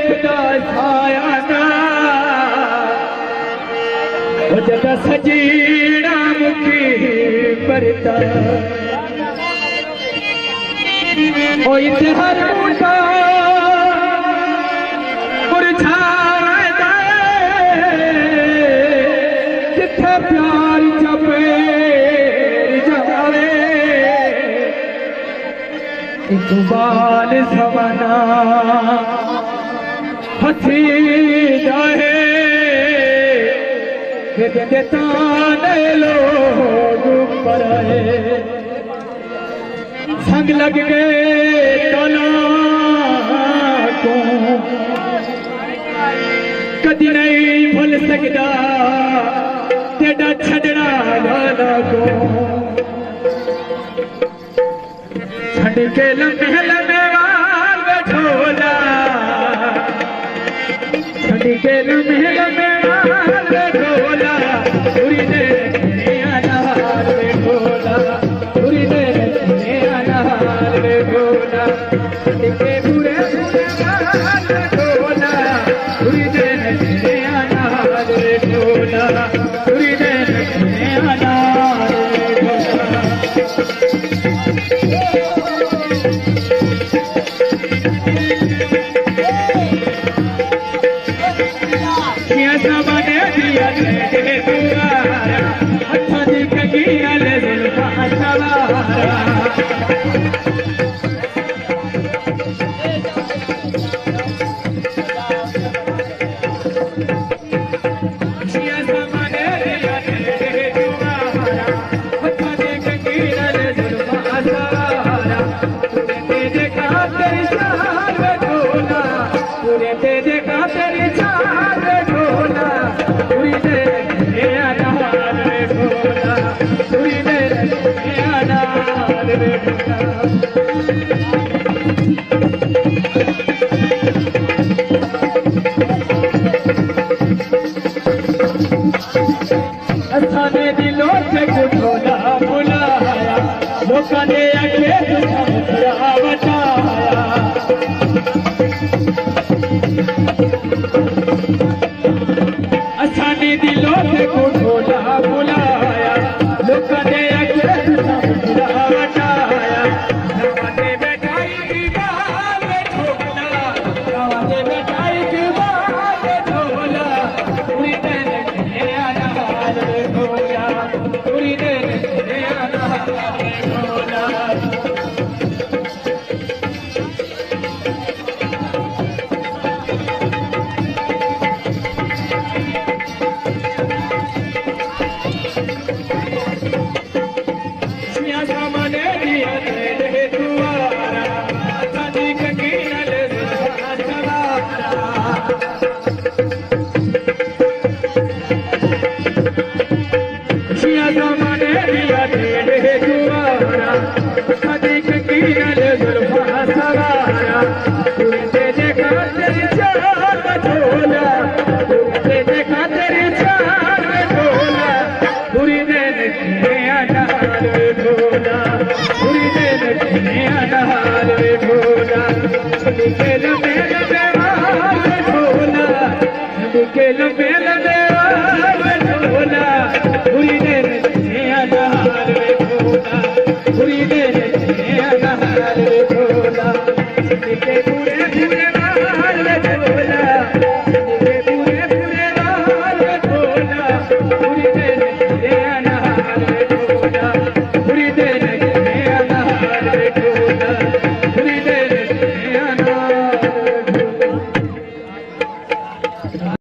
खुदा छाया ना वो जद सजीड़ा मुखी परता ओ इतिहार मुंडा मुरझादा जिथे प्यार चपेर जावे इकबाल सवना हथी जाए ताने लोग पराए संग लग गए तला को कदी नहीं भूल सकता तेरा छड़ना गाना को छड़ के लम्हे लम्हे वाल बैठोला छड़ के लम्हे लम्हे वाल बैठोला पूरी दे अनार बैठोला पूरी दे अनार बैठोला छड़ के पूरे वाल बैठोला पूरी दे अनार बैठोला पूरी दे अनार बैठोला असाने दिलों से कुठोला बुलाया लोकां ने आखे तुझा मुखड़ा बचाया असाने दिलों से कुठोला बुलाया लोकां ने आखे तुझा मुखड़ा बचाया नवाने बैठाई गाल में ठोकला नवाने बैठाई